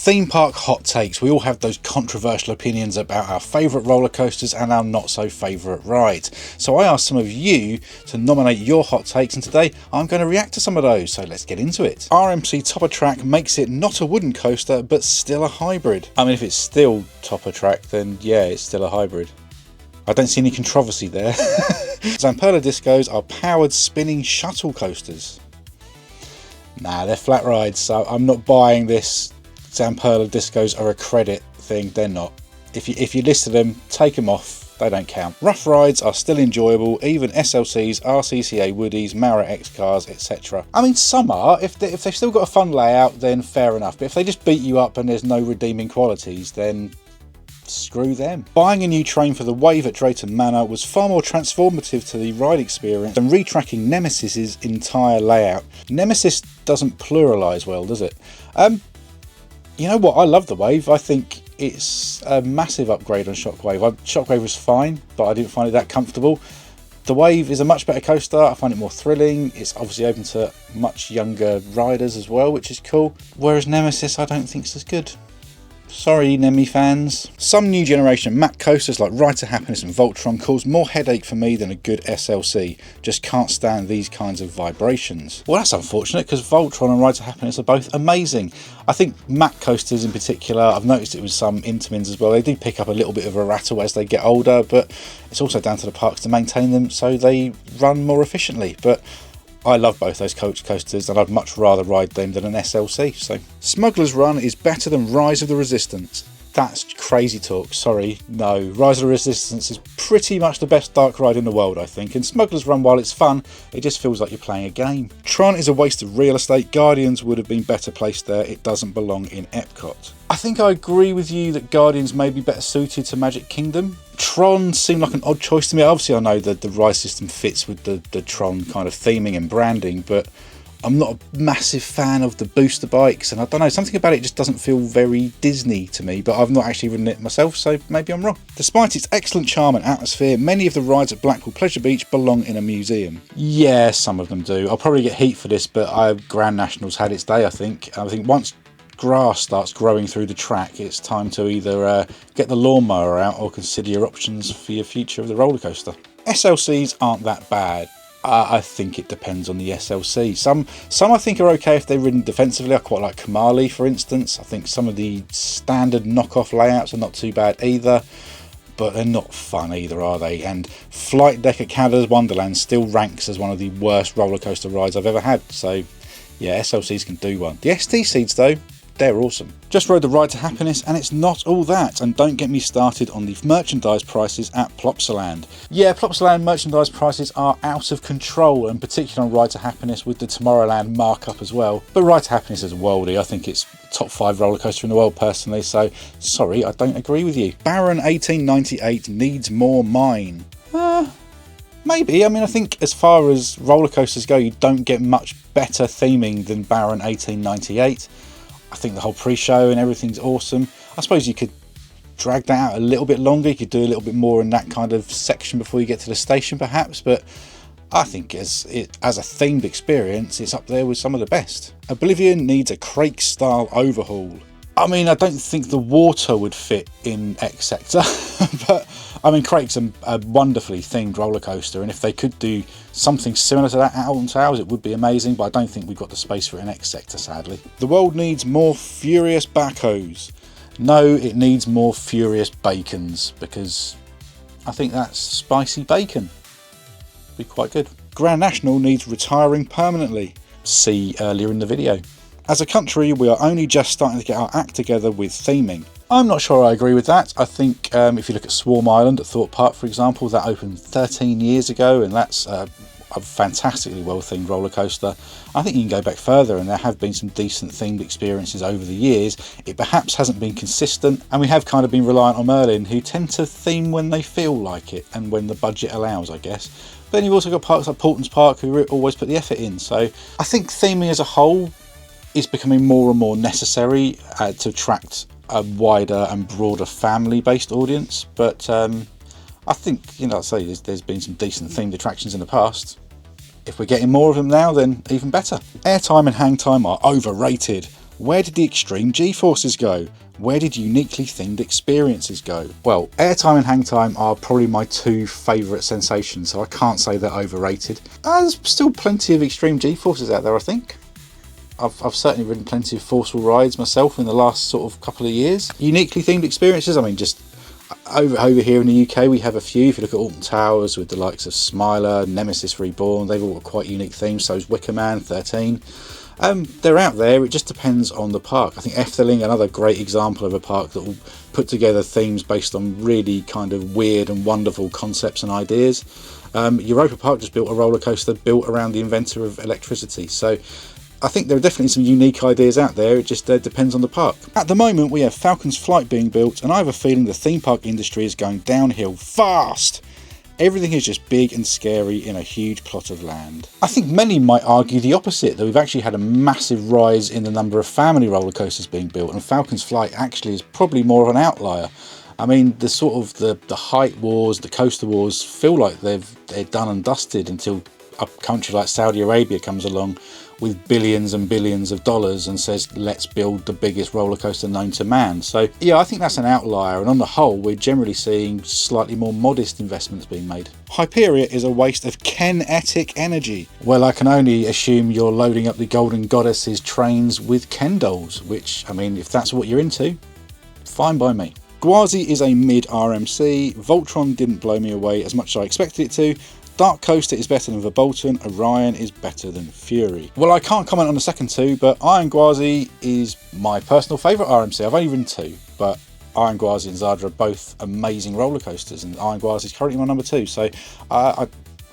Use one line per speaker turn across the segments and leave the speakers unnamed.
Theme park hot takes. We all have those controversial opinions about our favourite roller coasters and our not so favourite rides. So I asked some of you to nominate your hot takes, and today I'm going to react to some of those, so let's get into it. RMC Top of Track makes it not a wooden coaster but still a hybrid. I mean, if it's still top of track, then yeah, it's still a hybrid. I don't see any controversy there. Zamperla Discos are powered spinning shuttle coasters. Nah, they're flat rides, so I'm not buying this. Zamperla Discos are a credit thing. They're not. If you listed them, take them off. They don't count. Rough rides are still enjoyable, even SLCs, RCCA Woodies, Mara X cars, etc. I mean, some are. If they've still got a fun layout, then fair enough. But if they just beat you up and there's no redeeming qualities, then screw them. Buying a new train for the Wave at Drayton Manor was far more transformative to the ride experience than retracking Nemesis's entire layout. Nemesis doesn't pluralise well, does it? You know what? I love the Wave. I think it's a massive upgrade on Shockwave. Shockwave was fine, but I didn't find it that comfortable. The Wave is a much better coaster. I find it more thrilling. It's obviously open to much younger riders as well, which is cool. Whereas Nemesis, I don't think is as good. Sorry, Nemi fans. Some new generation map coasters like Ride to Happiness and Voltron cause more headache for me than a good SLC. Just can't stand these kinds of vibrations. Well, that's unfortunate because Voltron and Ride to Happiness are both amazing. I think map coasters in particular, I've noticed it with some Intamins as well, they do pick up a little bit of a rattle as they get older, but it's also down to the parks to maintain them so they run more efficiently. But I love both those coasters and I'd much rather ride them than an SLC. So Smuggler's Run is better than Rise of the Resistance. That's crazy talk, sorry, no. Rise of the Resistance is pretty much the best dark ride in the world, I think, and Smuggler's Run, while it's fun, it just feels like you're playing a game. Tron is a waste of real estate. Guardians would have been better placed there. It doesn't belong in Epcot. I think I agree with you that Guardians may be better suited to Magic Kingdom. Tron seemed like an odd choice to me. Obviously I know that the ride system fits with the Tron kind of theming and branding, but I'm not a massive fan of the booster bikes, and I don't know, something about it just doesn't feel very Disney to me, but I've not actually ridden it myself, so maybe I'm wrong. Despite its excellent charm and atmosphere, many of the rides at Blackpool Pleasure Beach belong in a museum. Yeah, some of them do. I'll probably get heat for this, but Grand National's had its day, I think. I think once grass starts growing through the track, it's time to either get the lawnmower out or consider your options for your future of the roller coaster. SLCs aren't that bad. I think it depends on the SLC. Some I think are okay if they're ridden defensively. I quite like Kamali, for instance. I think some of the standard knockoff layouts are not too bad either, but they're not fun either, are they? And Flight Deck at Canada's Wonderland still ranks as one of the worst roller coaster rides I've ever had. So yeah, SLCs can do one. The ST seeds though, they're awesome. Just rode the Ride to Happiness and it's not all that, and don't get me started on the merchandise prices at Plopsaland. Yeah, Plopsaland merchandise prices are out of control, and particularly on Ride to Happiness with the Tomorrowland markup as well. But Ride to Happiness is a worldie. I think it's top 5 roller coaster in the world personally, so sorry, I don't agree with you. Baron 1898 needs more mine. Maybe. I mean, I think as far as roller coasters go, you don't get much better theming than Baron 1898. I think the whole pre-show and everything's awesome. I suppose you could drag that out a little bit longer. You could do a little bit more in that kind of section before you get to the station perhaps, but I think as a themed experience, it's up there with some of the best. Oblivion needs a Crake style overhaul. I mean, I don't think the water would fit in X Sector, but I mean, Crake's a wonderfully themed roller coaster, and if they could do something similar to that at Alton Towers, it would be amazing, but I don't think we've got the space for it in X Sector, sadly. The world needs more furious backhoes. No, it needs more furious bacons, because I think that's spicy bacon. Be quite good. Grand National needs retiring permanently. See earlier in the video. As a country, we are only just starting to get our act together with theming. I'm not sure I agree with that. I think if you look at Swarm Island at Thorpe Park, for example, that opened 13 years ago, and that's a fantastically well themed roller coaster. I think you can go back further, and there have been some decent themed experiences over the years. It perhaps hasn't been consistent, and we have kind of been reliant on Merlin, who tend to theme when they feel like it and when the budget allows, I guess. But then you've also got parks like Portland's Park who always put the effort in. So I think theming as a whole is becoming more and more necessary to attract a wider and broader family-based audience. But I think, you know, like I say, there's been some decent themed attractions in the past. If we're getting more of them now, then even better. Airtime and hang time are overrated. Where did the extreme G-forces go? Where did uniquely themed experiences go? Well, airtime and hang time are probably my two favourite sensations, so I can't say they're overrated. There's still plenty of extreme G-forces out there, I think. I've certainly ridden plenty of forceful rides myself in the last sort of couple of years. Uniquely themed experiences, I mean, just over here in the UK we have a few. If you look at Alton Towers with the likes of Smiler, Nemesis Reborn, they've all got quite unique themes. So is Wicker Man 13. They're out there, it just depends on the park. I think Efteling, another great example of a park that will put together themes based on really kind of weird and wonderful concepts and ideas. Europa Park just built a roller coaster built around the inventor of electricity. So I think there are definitely some unique ideas out there, it just depends on the park. At the moment we have Falcon's Flight being built, and I have a feeling the theme park industry is going downhill fast. Everything is just big and scary in a huge plot of land. I think many might argue the opposite, that we've actually had a massive rise in the number of family roller coasters being built, and Falcon's Flight actually is probably more of an outlier. I mean, the sort of the height wars, the coaster wars feel like they're done and dusted until a country like Saudi Arabia comes along with billions and billions of dollars and says, let's build the biggest roller coaster known to man. So yeah, I think that's an outlier, and on the whole we're generally seeing slightly more modest investments being made. Hyperia is a waste of kinetic energy. Well, I can only assume you're loading up the Golden Goddess's trains with Ken dolls, which, I mean, if that's what you're into, fine by me. Gwazi is a mid RMC. Voltron didn't blow me away as much as I expected it to. Dark Coaster is better than Verbolten, Orion is better than Fury. Well, I can't comment on the second two, but Iron Gwazi is my personal favourite RMC. I've only ridden two, but Iron Gwazi and Zadra are both amazing roller coasters, and Iron Gwazi is currently my number two. So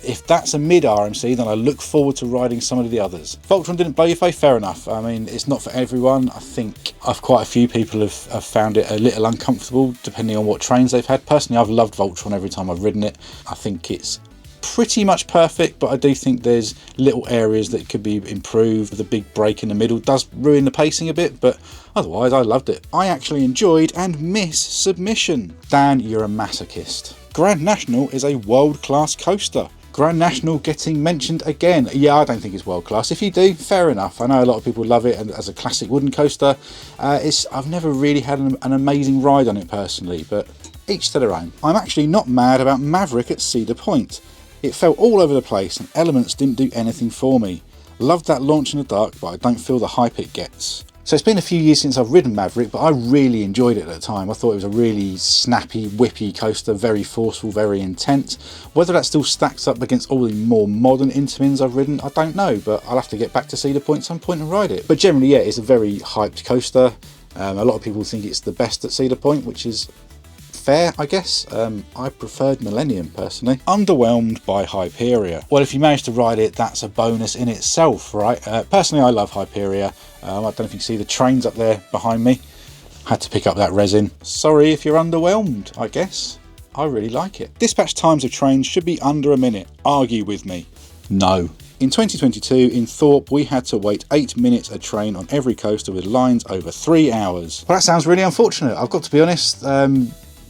if that's a mid RMC, then I look forward to riding some of the others. Voltron didn't blow your face, fair enough. I mean, it's not for everyone. I think quite a few people have found it a little uncomfortable depending on what trains they've had. Personally, I've loved Voltron every time I've ridden it. I think it's pretty much perfect, but I do think there's little areas that could be improved. The big break in the middle does ruin the pacing a bit, but otherwise I loved it. I actually enjoyed and miss Submission. Dan, you're a masochist. Grand National is a world-class coaster. Grand National getting mentioned again. Yeah, I don't think it's world class. If you do, fair enough. I know a lot of people love it as a classic wooden coaster. I've never really had an amazing ride on it personally, but each to their own. I'm actually not mad about Maverick at Cedar Point. It felt all over the place and elements didn't do anything for me. Loved that launch in the dark, but I don't feel the hype it gets. So it's been a few years since I've ridden Maverick, but I really enjoyed it at the time. I thought it was a really snappy, whippy coaster, very forceful, very intense. Whether that still stacks up against all the more modern Intamins I've ridden, I don't know, but I'll have to get back to Cedar Point some point and ride it. But generally, yeah, it's a very hyped coaster. A lot of people think it's the best at Cedar Point, which is fair, I guess. I preferred Millennium personally. Underwhelmed by Hyperia. Well, if you manage to ride it, that's a bonus in itself, right? Personally, I love Hyperia. I don't know if you can see the trains up there behind me. Had to pick up that resin. Sorry if you're underwhelmed, I guess. I really like it. Dispatch times of trains should be under a minute. Argue with me. No. In 2022, in Thorpe, we had to wait 8 minutes a train on every coaster with lines over 3 hours. Well, that sounds really unfortunate. I've got to be honest.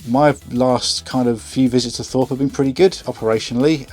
My last kind of few visits to Thorpe have been pretty good operationally.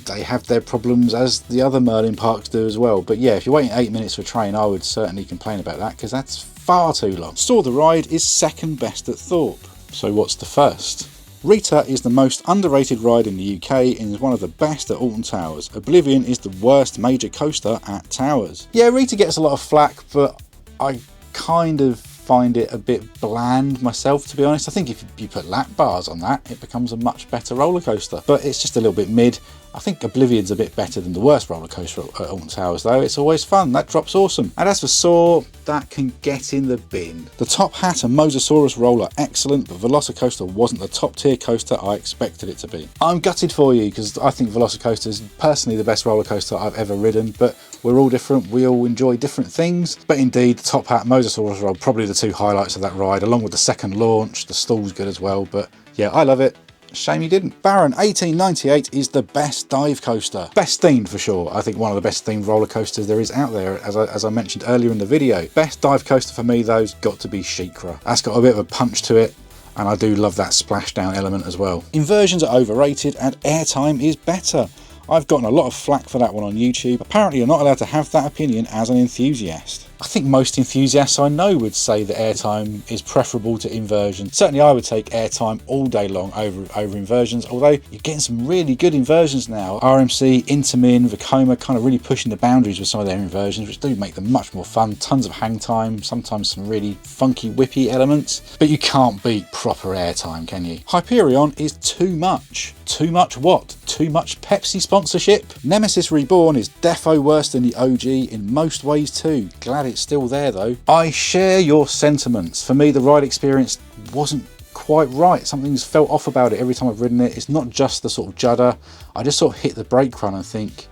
They have their problems as the other Merlin parks do as well. But yeah, if you're waiting 8 minutes for a train, I would certainly complain about that because that's far too long. Saw the Ride is second best at Thorpe. So what's the first? Rita is the most underrated ride in the UK and is one of the best at Alton Towers. Oblivion is the worst major coaster at Towers. Yeah, Rita gets a lot of flack, but I kind of find it a bit bland myself, to be honest. I think if you put lap bars on that, it becomes a much better roller coaster, but it's just a little bit mid. I think Oblivion's a bit better than the worst roller coaster at Alton Towers though. It's always fun. That drop's awesome. And as for Saw, that can get in the bin. The Top Hat and Mosasaurus roll are excellent, but Velocicoaster wasn't the top tier coaster I expected it to be. I'm gutted for you because I think Velocicoaster is personally the best roller coaster I've ever ridden, but we're all different. We all enjoy different things. But indeed, the Top Hat, Mosasaurus roll, probably the two highlights of that ride, along with the second launch. The stall's good as well, but yeah, I love it. Shame you didn't. Baron 1898 is the best dive coaster. Best themed for sure. I think one of the best themed roller coasters there is out there, as I mentioned earlier in the video. Best dive coaster for me though's got to be Sheikra. That's got a bit of a punch to it, and I do love that splashdown element as well. Inversions are overrated and airtime is better. I've gotten a lot of flack for that one on YouTube. Apparently you're not allowed to have that opinion as an enthusiast. I think most enthusiasts I know would say that airtime is preferable to inversion. Certainly I would take airtime all day long over inversions, although you're getting some really good inversions now. RMC, Intamin, Vekoma kind of really pushing the boundaries with some of their inversions, which do make them much more fun. Tons of hang time, sometimes some really funky whippy elements, but you can't beat proper airtime, can you? Hyperion is too much. Too much what? Too much Pepsi sponsorship? Nemesis Reborn is defo worse than the OG in most ways too. Glad it's still there though. I share your sentiments. For me, the ride experience wasn't quite right. Something's felt off about it every time I've ridden it. It's not just the sort of judder. I just sort of hit the brake run and think,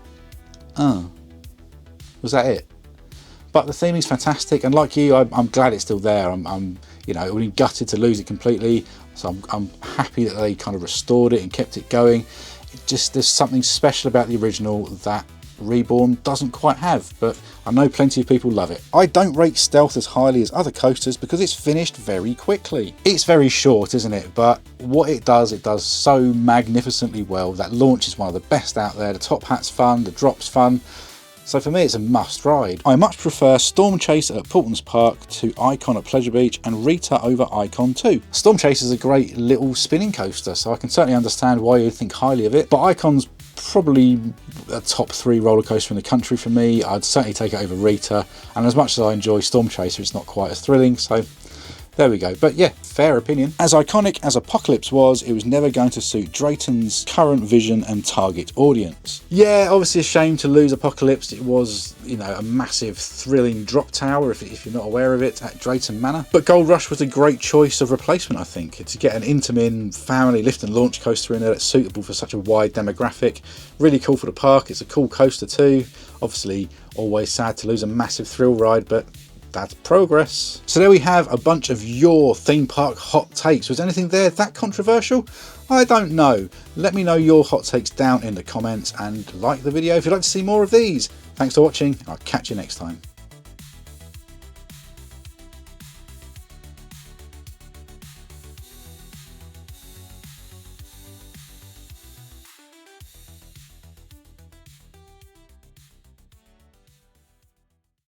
oh, was that it? But the theming's fantastic, and like you, I'm glad it's still there. I'm you know, it would be gutted to lose it completely. So I'm happy that they kind of restored it and kept it going. It just, there's something special about the original that Reborn doesn't quite have, but I know plenty of people love it. I don't rate Stealth as highly as other coasters because it's finished very quickly. It's very short, isn't it? But what it does so magnificently well. That launch is one of the best out there. The top hat's fun, the drop's fun. So for me, it's a must ride. I much prefer Storm Chaser at Portland's Park to Icon at Pleasure Beach and Rita over Icon too. Storm Chaser is a great little spinning coaster, so I can certainly understand why you think highly of it, but Icon's probably a top 3 roller coaster in the country for me. I'd certainly take it over Rita, and as much as I enjoy Storm Chaser, it's not quite as thrilling, so there we go. But yeah, fair opinion. As iconic as Apocalypse was, it was never going to suit Drayton's current vision and target audience. Yeah, obviously a shame to lose Apocalypse. It was, you know, a massive thrilling drop tower, if you're not aware of it, at Drayton Manor. But Gold Rush was a great choice of replacement, I think. To get an Intamin family lift and launch coaster in there that's suitable for such a wide demographic. Really cool for the park. It's a cool coaster too. Obviously, always sad to lose a massive thrill ride, but that's progress. So there we have a bunch of your theme park hot takes. Was anything there that controversial? I don't know. Let me know your hot takes down in the comments and like the video if you'd like to see more of these. Thanks for watching. I'll catch you next time.